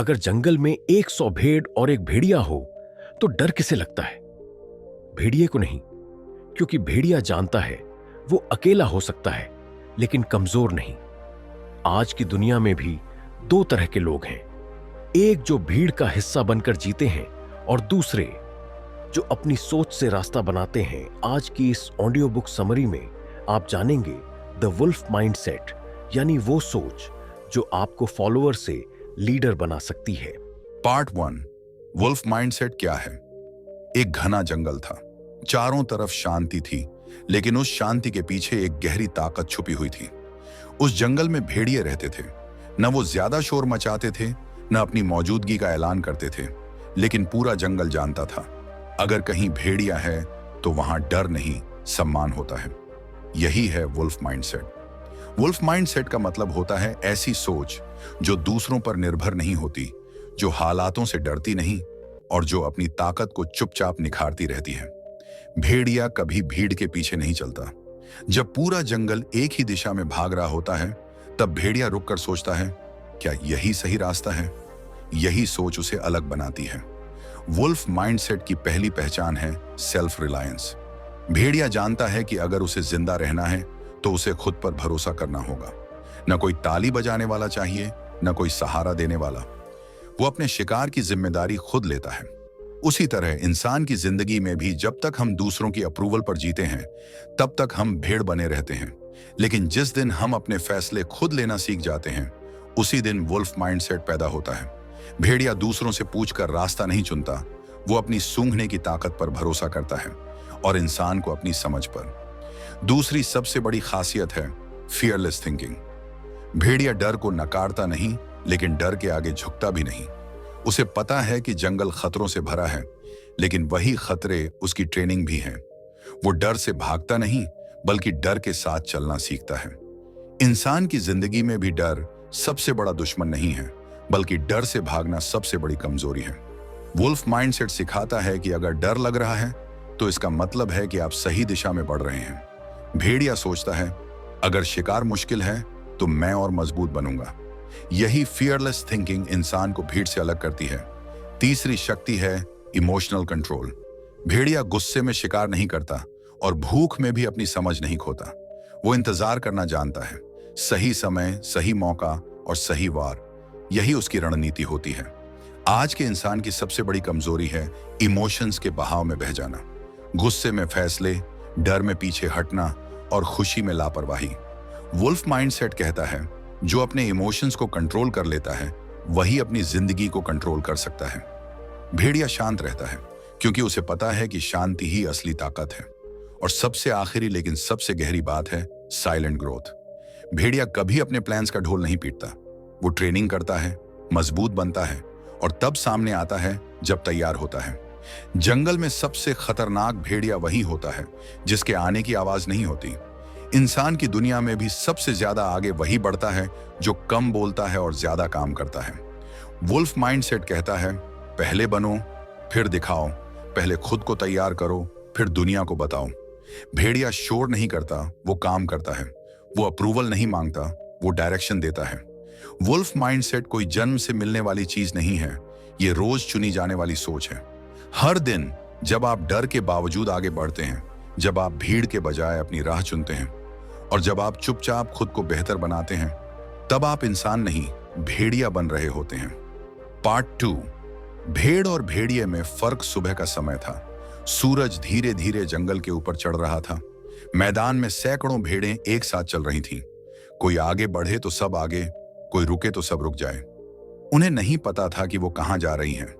अगर जंगल में 100 भेड़ और एक भेड़िया हो तो डर किसे लगता है? भेड़िए को नहीं, क्योंकि भेड़िया जानता है वो अकेला हो सकता है लेकिन कमजोर नहीं। आज की दुनिया में भी दो तरह के लोग हैं, एक जो भीड़ का हिस्सा बनकर जीते हैं और दूसरे जो अपनी सोच से रास्ता बनाते हैं। आज की इस ऑडियो बुक समरी में आप जानेंगे द वुल्फ माइंडसेट, यानी वो सोच जो आपको फॉलोअर से लीडर बना सकती है। पार्ट 1, वुल्फ माइंडसेट क्या है। एक घना जंगल था, चारों तरफ शांति थी, लेकिन उस शांति के पीछे एक गहरी ताकत छुपी हुई थी। उस जंगल में भेड़िए रहते थे। न वो ज्यादा शोर मचाते थे, न अपनी मौजूदगी का ऐलान करते थे, लेकिन पूरा जंगल जानता था अगर कहीं भेड़िया है तो वहां डर नहीं, सम्मान होता है। यही है वुल्फ माइंडसेट। वुल्फ माइंडसेट का मतलब होता है ऐसी सोच जो दूसरों पर निर्भर नहीं होती, जो हालातों से डरती नहीं और जो अपनी ताकत को चुपचाप निखारती रहती है। भेड़िया कभी भीड़ के पीछे नहीं चलता। जब पूरा जंगल एक ही दिशा में भाग रहा होता है, तब भेड़िया रुककर सोचता है, क्या यही सही रास्ता है? यही सोच उसे अलग बनाती है। वुल्फ माइंडसेट की पहली पहचान है सेल्फ रिलायंस। भेड़िया जानता है कि अगर उसे जिंदा रहना है तो उसे खुद पर भरोसा करना होगा। न कोई ताली बजाने वाला चाहिए, न कोई सहारा देने वाला। वो अपने शिकार की जिम्मेदारी खुद लेता है। उसी तरह इंसान की जिंदगी में भी जब तक हम दूसरों की अप्रूवल पर जीते हैं, तब तक हम भेड़ बने रहते हैं। लेकिन जिस दिन हम अपने फैसले खुद लेना सीख जाते हैं, उसी दिन वुल्फ माइंडसेट पैदा होता है। भेड़िया दूसरों से पूछकर रास्ता नहीं चुनता, वो अपनी सूंघने की ताकत पर भरोसा करता है और इंसान को अपनी समझ पर। दूसरी सबसे बड़ी खासियत है फियरलेस थिंकिंग। भेड़िया डर को नकारता नहीं, लेकिन डर के आगे झुकता भी नहीं। उसे पता है कि जंगल खतरों से भरा है, लेकिन वही खतरे उसकी ट्रेनिंग भी हैं। वो डर से भागता नहीं, बल्कि डर के साथ चलना सीखता है। इंसान की जिंदगी में भी डर सबसे बड़ा दुश्मन नहीं है, बल्कि डर से भागना सबसे बड़ी कमजोरी है। वुल्फ माइंडसेट सिखाता है कि अगर डर लग रहा है तो इसका मतलब है कि आप सही दिशा में बढ़ रहे हैं। भेड़िया सोचता है, अगर शिकार मुश्किल है तो मैं और मजबूत बनूंगा। यही फियरलेस थिंकिंग इंसान को भीड़ से अलग करती है। तीसरी शक्ति है इमोशनल कंट्रोल। भेड़िया गुस्से में शिकार नहीं करता और भूख में भी अपनी समझ नहीं खोता। वो इंतजार करना जानता है, सही समय, सही मौका और सही वार। यही उसकी रणनीति होती है। आज के इंसान की सबसे बड़ी कमजोरी है इमोशंस के बहाव में बह जाना। गुस्से में फैसले, डर में पीछे हटना और खुशी में लापरवाही। वुल्फ माइंडसेट कहता है, जो अपने इमोशंस को कंट्रोल कर लेता है वही अपनी जिंदगी को कंट्रोल कर सकता है। भेड़िया शांत रहता है क्योंकि उसे पता है कि शांति ही असली ताकत है। और सबसे आखिरी लेकिन सबसे गहरी बात है साइलेंट ग्रोथ। भेड़िया कभी अपने प्लान्स का ढोल नहीं पीटता। वो ट्रेनिंग करता है, मजबूत बनता है और तब सामने आता है जब तैयार होता है। जंगल में सबसे खतरनाक भेड़िया वही होता है जिसके आने की आवाज नहीं होती। इंसान की दुनिया में भी सबसे ज्यादा आगे वही बढ़ता है जो कम बोलता है और ज्यादा काम करता है। वुल्फ माइंडसेट कहता है, पहले बनो फिर दिखाओ, पहले खुद को तैयार करो फिर दुनिया को बताओ। भेड़िया शोर नहीं करता, वो काम करता है। वो अप्रूवल नहीं मांगता, वो डायरेक्शन देता है। वुल्फ माइंडसेट कोई जन्म से मिलने वाली चीज नहीं है, ये रोज चुनी जाने वाली सोच है। हर दिन जब आप डर के बावजूद आगे बढ़ते हैं, जब आप भीड़ के बजाय अपनी राह चुनते हैं और जब आप चुपचाप खुद को बेहतर बनाते हैं, तब आप इंसान नहीं भेड़िया बन रहे होते हैं। पार्ट 2, भेड़ और भेड़िए में फर्क। सुबह का समय था। सूरज धीरे धीरे जंगल के ऊपर चढ़ रहा था। मैदान में सैकड़ों भेड़ें एक साथ चल रही थीं। कोई आगे बढ़े तो सब आगे, कोई रुके तो सब रुक जाए। उन्हें नहीं पता था कि वो कहां जा रही हैं,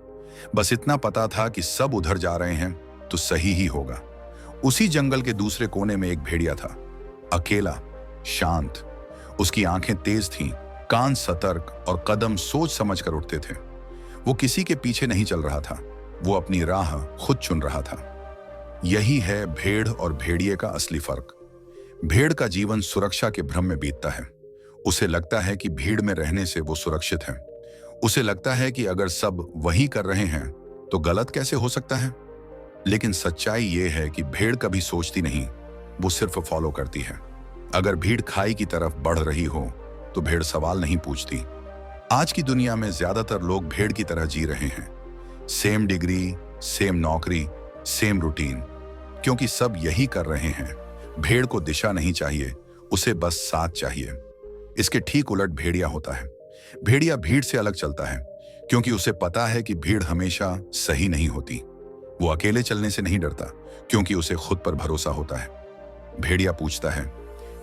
बस इतना पता था कि सब उधर जा रहे हैं तो सही ही होगा। उसी जंगल के दूसरे कोने में एक भेड़िया था, अकेला, शांत। उसकी आंखें तेज थीं, कान सतर्क और कदम सोच समझ कर उठते थे। वो किसी के पीछे नहीं चल रहा था, वो अपनी राह खुद चुन रहा था। यही है भेड़ और भेड़िए का असली फर्क। भेड़ का जीवन सुरक्षा के भ्रम में बीतता है। उसे लगता है कि भीड़ में रहने से वो सुरक्षित है। उसे लगता है कि अगर सब वही कर रहे हैं तो गलत कैसे हो सकता है। लेकिन सच्चाई ये है कि भेड़ कभी सोचती नहीं, वो सिर्फ फॉलो करती है। अगर भीड़ खाई की तरफ बढ़ रही हो तो भेड़ सवाल नहीं पूछती। आज की दुनिया में ज्यादातर लोग भेड़ की तरह जी रहे हैं। सेम डिग्री, सेम नौकरी, सेम रूटीन, क्योंकि सब यही कर रहे हैं। भेड़ को दिशा नहीं चाहिए, उसे बस साथ चाहिए। इसके ठीक उलट भेड़िया होता है। भेड़िया भीड़ से अलग चलता है, क्योंकि उसे पता है कि भीड़ हमेशा सही नहीं होती। वो अकेले चलने से नहीं डरता, क्योंकि उसे खुद पर भरोसा होता है। भेड़िया पूछता है,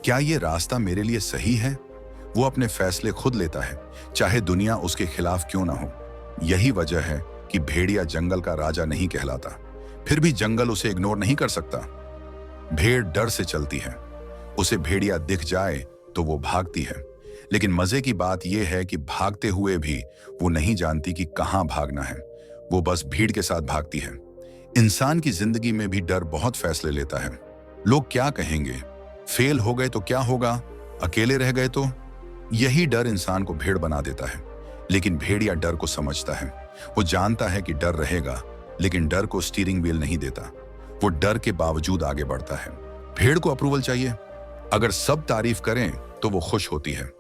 क्या ये रास्ता मेरे लिए सही है? वो अपने फैसले खुद लेता है, चाहे दुनिया उसके खिलाफ क्यों ना हो। यही वजह है कि भेड़िया जंगल का राजा नहीं कहलाता, फिर भी जंगल उसे इग्नोर नहीं कर सकता। भेड़ डर से चलती है। उसे भेड़िया दिख जाए तो वो भागती है, लेकिन मजे की बात यह है कि भागते हुए भी वो नहीं जानती कि कहां भागना है। वो बस भीड़ के साथ भागती है। इंसान की जिंदगी में भी डर बहुत फैसले लेता है। लोग क्या कहेंगे? फेल हो गए तो क्या होगा? अकेले रह गए तो? यही डर इंसान को भेड़ बना देता है। लेकिन भेड़िया डर को समझता है। वो जानता है कि डर रहेगा, लेकिन डर को स्टीयरिंग व्हील नहीं देता। वो डर के बावजूद आगे बढ़ता है। भेड़ को अप्रूवल चाहिए। अगर सब तारीफ करें तो वो खुश होती है।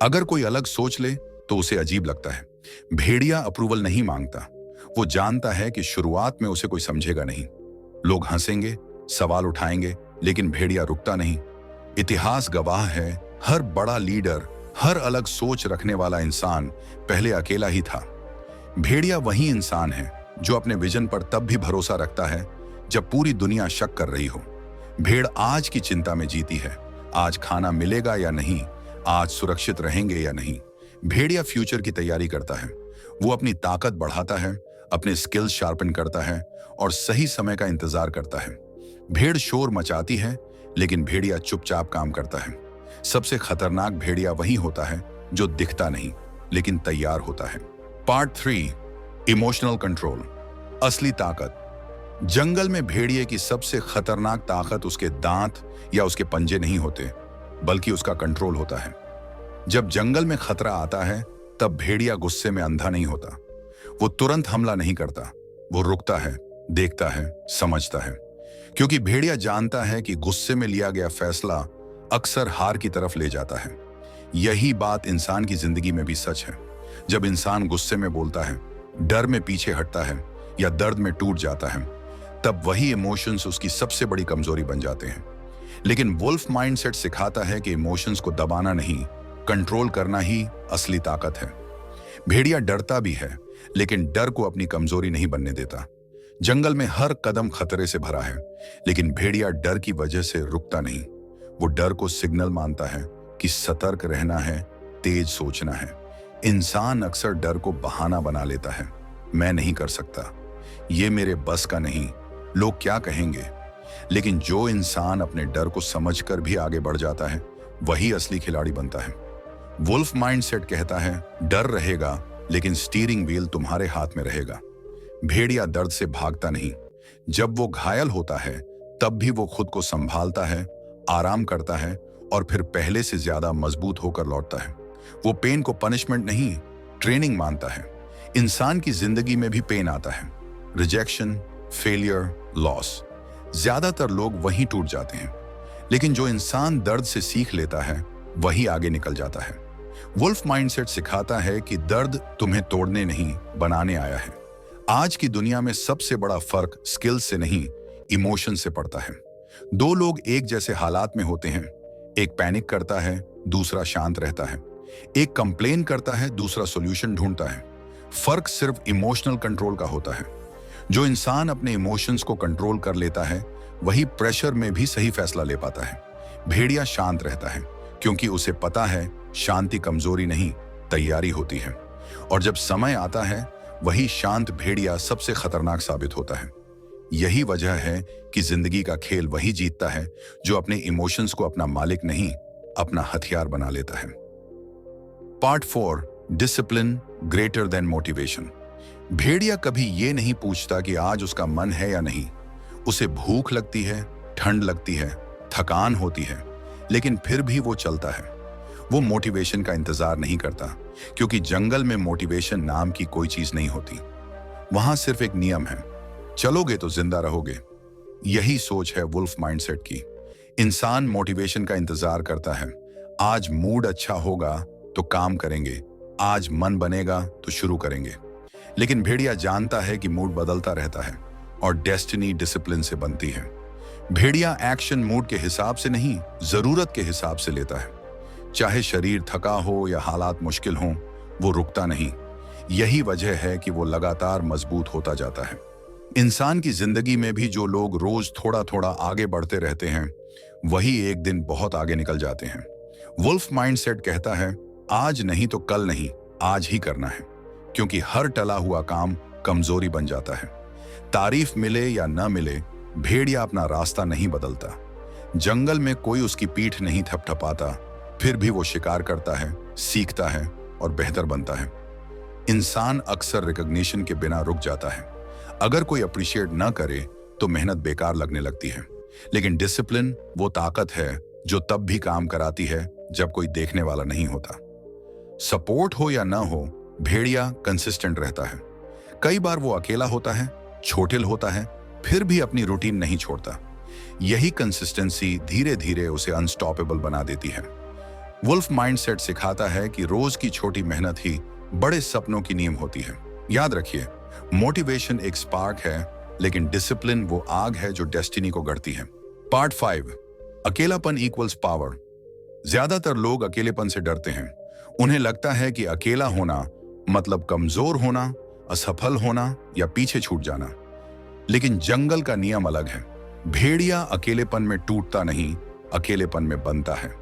अगर कोई अलग सोच ले तो उसे अजीब लगता है। भेड़िया अप्रूवल नहीं मांगता। वो जानता है कि शुरुआत में उसे कोई समझेगा नहीं। लोग हंसेंगे, सवाल उठाएंगे, लेकिन भेड़िया रुकता नहीं। इतिहास गवाह है, हर बड़ा लीडर, हर अलग सोच रखने वाला इंसान पहले अकेला ही था। भेड़िया वही इंसान है जो अपने विजन पर तब भी भरोसा रखता है जब पूरी दुनिया शक कर रही हो। भेड़ आज की चिंता में जीती है। आज खाना मिलेगा या नहीं, आज सुरक्षित रहेंगे या नहीं। भेड़िया फ्यूचर की तैयारी करता है। वो अपनी ताकत बढ़ाता है, अपने स्किल्स शार्पन करता है और सही समय का इंतजार करता है। भेड़ शोर मचाती है, लेकिन भेड़िया चुपचाप काम करता है। सबसे खतरनाक भेड़िया वही होता है जो दिखता नहीं लेकिन तैयार होता है। पार्ट 3, इमोशनल कंट्रोल, असली ताकत। जंगल में भेड़िए की सबसे खतरनाक ताकत उसके दांत या उसके पंजे नहीं होते, बल्कि उसका कंट्रोल होता है। जब जंगल में खतरा आता है तब भेड़िया गुस्से में अंधा नहीं होता। वो तुरंत हमला नहीं करता। वो रुकता है, देखता है, समझता है, क्योंकि भेड़िया जानता है कि गुस्से में लिया गया फैसला अक्सर हार की तरफ ले जाता है। यही बात इंसान की जिंदगी में भी सच है। जब इंसान गुस्से में बोलता है, डर में पीछे हटता है या दर्द में टूट जाता है, तब वही इमोशंस उसकी सबसे बड़ी कमजोरी बन जाते हैं। लेकिन वुल्फ माइंडसेट सिखाता है कि इमोशंस को दबाना नहीं, कंट्रोल करना ही असली ताकत है। भेड़िया डरता भी है, लेकिन डर को अपनी कमजोरी नहीं बनने देता। जंगल में हर कदम खतरे से भरा है, लेकिन भेड़िया डर की वजह से रुकता नहीं। वो डर को सिग्नल मानता है कि सतर्क रहना है, तेज सोचना है। इंसान अक्सर डर को बहाना बना लेता है। मैं नहीं कर सकता, ये मेरे बस का नहीं, लोग क्या कहेंगे। लेकिन जो इंसान अपने डर को समझकर भी आगे बढ़ जाता है, वही असली खिलाड़ी बनता है। वुल्फ माइंडसेट कहता है, डर रहेगा लेकिन स्टीयरिंग व्हील तुम्हारे हाथ में रहेगा। भेड़िया दर्द से भागता नहीं। जब वो घायल होता है तब भी वो खुद को संभालता है, आराम करता है और फिर पहले से ज्यादा मजबूत होकर लौटता है। वो पेन को पनिशमेंट नहीं, ट्रेनिंग मानता है। इंसान की जिंदगी में भी पेन आता है, रिजेक्शन, फेलियर, लॉस। ज्यादातर लोग वहीं टूट जाते हैं, लेकिन जो इंसान दर्द से सीख लेता है वही आगे निकल जाता है। वुल्फ माइंडसेट सिखाता है कि दर्द तुम्हें तोड़ने नहीं, बनाने आया है। आज की दुनिया में सबसे बड़ा फर्क स्किल से नहीं, इमोशन से पड़ता है। दो लोग एक जैसे हालात में होते हैं, एक पैनिक करता है, दूसरा शांत रहता है। एक कंप्लेन करता है, दूसरा सॉल्यूशन ढूंढता है। फर्क सिर्फ इमोशनल कंट्रोल का होता है। जो इंसान अपने इमोशंस को कंट्रोल कर लेता है, वही प्रेशर में भी सही फैसला ले पाता है। भेड़िया शांत रहता है, क्योंकि उसे पता है शांति कमजोरी नहीं, तैयारी होती है। और जब समय आता है, वही शांत भेड़िया सबसे खतरनाक साबित होता है। यही वजह है कि जिंदगी का खेल वही जीतता है जो अपने इमोशंस को अपना मालिक नहीं, अपना हथियार बना लेता है। Part 4, discipline greater than motivation. भेड़िया कभी ये नहीं पूछता कि आज उसका मन है या नहीं। उसे भूख लगती है, ठंड लगती है, थकान होती है, लेकिन फिर भी वो चलता है। वो मोटिवेशन का इंतजार नहीं करता, क्योंकि जंगल में मोटिवेशन नाम की कोई चीज नहीं होती। वहां सिर्फ एक नियम है, चलोगे तो जिंदा रहोगे। यही सोच है वुल्फ माइंडसेट की। इंसान मोटिवेशन का इंतजार करता है। आज मूड अच्छा होगा तो काम करेंगे, आज मन बनेगा तो शुरू करेंगे। लेकिन भेड़िया जानता है कि मूड बदलता रहता है और डेस्टिनी डिसिप्लिन से बनती है। भेड़िया एक्शन मूड के हिसाब से नहीं, जरूरत के हिसाब से लेता है। चाहे शरीर थका हो या हालात मुश्किल हों, वो रुकता नहीं। यही वजह है कि वो लगातार मजबूत होता जाता है। इंसान की जिंदगी में भी जो लोग रोज थोड़ा थोड़ा आगे बढ़ते रहते हैं, वही एक दिन बहुत आगे निकल जाते हैं। वुल्फ माइंडसेट कहता है, आज नहीं तो कल नहीं, आज ही करना है, क्योंकि हर टला हुआ काम कमजोरी बन जाता है। तारीफ मिले या न मिले, भेड़िया अपना रास्ता नहीं बदलता। जंगल में कोई उसकी पीठ नहीं थपथपाता, फिर भी वो शिकार करता है, सीखता है और बेहतर बनता है। इंसान अक्सर रिकॉग्निशन के बिना रुक जाता है। अगर कोई अप्रिशिएट न करे तो मेहनत बेकार लगने लगती है। लेकिन डिसिप्लिन वो ताकत है जो तब भी काम कराती है जब कोई देखने वाला नहीं होता। सपोर्ट हो या न हो, भेड़िया कंसिस्टेंट रहता है। कई बार वो अकेला होता है, छोटिल होता है, फिर भी अपनी रूटीन नहीं छोड़ता। यही कंसिस्टेंसी धीरे धीरे उसे अनस्टॉपेबल बना देती है। वुल्फ माइंडसेट सिखाता है कि रोज की छोटी मेहनत ही बड़े सपनों की नींव होती है। याद रखिए, मोटिवेशन एक स्पार्क है, लेकिन डिसिप्लिन वो आग है जो डेस्टिनी को गढ़ती है। पार्ट 5, अकेलापन इक्वल्स पावर। ज्यादातर लोग अकेलेपन से डरते हैं। उन्हें लगता है कि अकेला होना मतलब कमजोर होना, असफल होना या पीछे छूट जाना। लेकिन जंगल का नियम अलग है। भेड़िया अकेलेपन में टूटता नहीं, अकेलेपन में बनता है।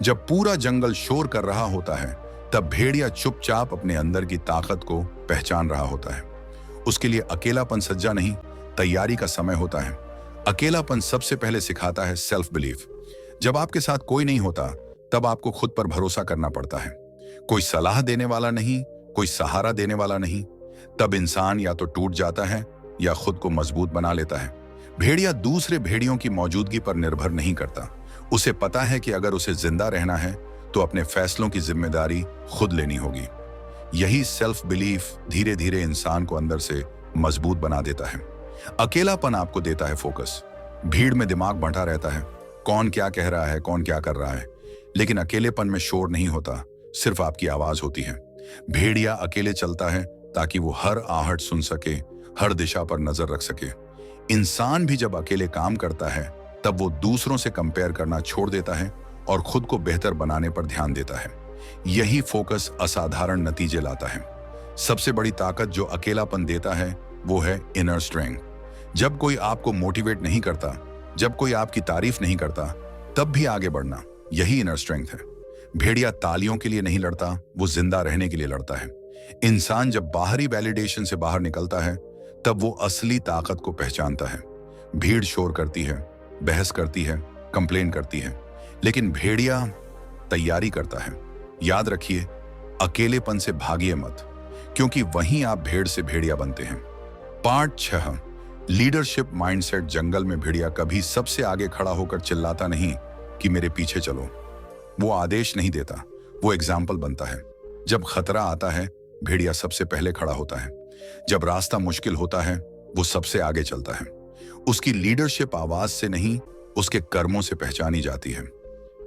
जब पूरा जंगल शोर कर रहा होता है, तब भेड़िया चुपचाप अपने अंदर की ताकत को पहचान रहा होता है। उसके लिए अकेलापन सज्जा नहीं, तैयारी का समय होता है। अकेलापन सबसे पहले सिखाता है सेल्फ बिलीफ। जब आपके साथ कोई नहीं होता, तब आपको खुद पर भरोसा करना पड़ता है। कोई सलाह देने वाला नहीं, कोई सहारा देने वाला नहीं। तब इंसान या तो टूट जाता है या खुद को मजबूत बना लेता है। भेड़िया दूसरे भेड़ियों की मौजूदगी पर निर्भर नहीं करता। उसे पता है कि अगर उसे जिंदा रहना है तो अपने फैसलों की जिम्मेदारी खुद लेनी होगी। यही सेल्फ बिलीफ धीरे धीरे इंसान को अंदर से मजबूत बना देता है। अकेलापन आपको देता है फोकस। भीड़ में दिमाग बंटा रहता है, कौन क्या कह रहा है, कौन क्या कर रहा है। लेकिन अकेलेपन में शोर नहीं होता, सिर्फ आपकी आवाज होती है। भेड़िया अकेले चलता है ताकि वो हर आहट सुन सके, हर दिशा पर नजर रख सके। इंसान भी जब अकेले काम करता है, तब वो दूसरों से कंपेयर करना छोड़ देता है और खुद को बेहतर बनाने पर ध्यान देता है। यही फोकस असाधारण नतीजे लाता है। सबसे बड़ी ताकत जो अकेलापन देता है वो है इनर स्ट्रेंथ। जब कोई आपको मोटिवेट नहीं करता, जब कोई आपकी तारीफ नहीं करता, तब भी आगे बढ़ना, यही इनर स्ट्रेंथ है। भेड़िया तालियों के लिए नहीं लड़ता, वो जिंदा रहने के लिए लड़ता है। इंसान जब बाहरी वैलिडेशन से बाहर निकलता है, तब वो असली ताकत को पहचानता है। भीड़ शोर करती है, बहस करती है, कंप्लेन करती है, लेकिन भेड़िया तैयारी करता है। याद रखिए, अकेलेपन से भागिए मत, क्योंकि वहीं आप भेड़ से भेड़िया बनते हैं। Part 6, leadership mindset. जंगल में भेड़िया कभी सबसे आगे खड़ा होकर चिल्लाता नहीं कि मेरे पीछे चलो। वो आदेश नहीं देता, वो एग्जाम्पल बनता है। जब खतरा आता है, भेड़िया सबसे पहले खड़ा होता है। जब रास्ता मुश्किल होता है, वो सबसे आगे चलता है। उसकी लीडरशिप आवाज से नहीं, उसके कर्मों से पहचानी जाती है।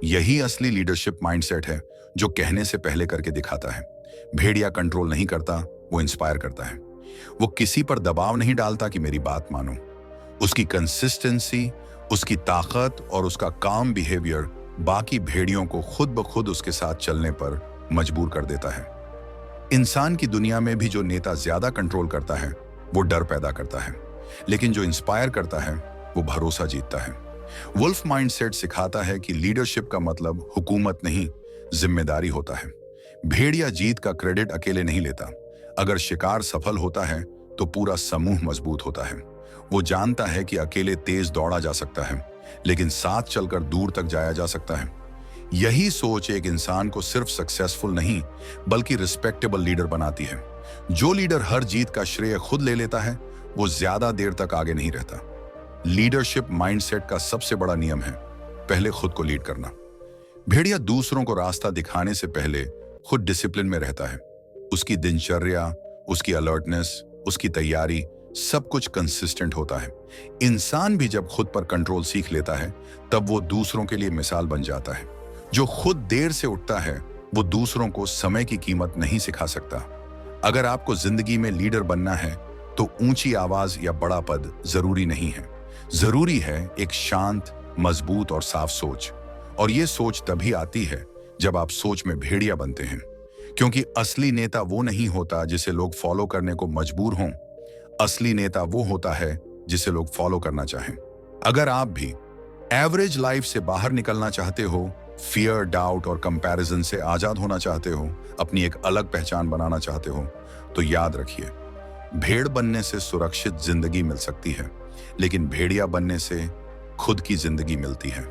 यही असली लीडरशिप माइंडसेट है जो कहने से पहले करके दिखाता है। भेड़िया कंट्रोल नहीं करता, वो इंस्पायर करता है। वो किसी पर दबाव नहीं डालता कि मेरी बात मानो। उसकी कंसिस्टेंसी, उसकी ताकत और उसका काम बिहेवियर बाकी भेड़ियों को खुद ब खुद उसके साथ चलने पर मजबूर कर देता है। इंसान की दुनिया में भी जो नेता ज्यादा कंट्रोल करता है, वो डर पैदा करता है, लेकिन जो इंस्पायर करता है, वो भरोसा जीतता है। वुल्फ माइंडसेट सिखाता है कि लीडरशिप का मतलब हुकूमत नहीं, जिम्मेदारी होता है। भेड़िया जीत का क्रेडिट अकेले नहीं लेता। अगर शिकार सफल होता है तो पूरा समूह मजबूत होता है। वो जानता है कि अकेले तेज दौड़ा जा सकता है, लेकिन साथ चलकर दूर तक जाया जा सकता है। यही सोच एक इंसान को सिर्फ सक्सेसफुल नहीं, बल्कि रिस्पेक्टेबल लीडर बनाती है। जो लीडर हर जीत का श्रेय खुद ले लेता है, वो ज्यादा देर तक आगे नहीं रहता। लीडरशिप माइंडसेट का सबसे बड़ा नियम है पहले खुद को लीड करना। भेड़िया दूसरों को रास्ता दिखाने से पहले खुद डिसिप्लिन में रहता है। उसकी दिनचर्या, उसकी अलर्टनेस, उसकी तैयारी, सब कुछ कंसिस्टेंट होता है। इंसान भी जब खुद पर कंट्रोल सीख लेता है, तब वो दूसरों के लिए मिसाल बन जाता है। जो खुद देर से उठता है, वो दूसरों को समय की कीमत नहीं सिखा सकता। अगर आपको जिंदगी में लीडर बनना है तो ऊंची आवाज या बड़ा पद जरूरी नहीं है। जरूरी है एक शांत, मजबूत और साफ सोच। और ये सोच तभी आती है जब आप सोच में भेड़िया बनते हैं, क्योंकि असली नेता वो नहीं होता जिसे लोग फॉलो करने को मजबूर हों। असली नेता वो होता है जिसे लोग फॉलो करना चाहें। अगर आप भी एवरेज लाइफ से बाहर निकलना चाहते हो, फियर, डाउट और कंपैरिजन से आजाद होना चाहते हो, अपनी एक अलग पहचान बनाना चाहते हो, तो याद रखिए, भेड़ बनने से सुरक्षित जिंदगी मिल सकती है, लेकिन भेड़िया बनने से खुद की जिंदगी मिलती है।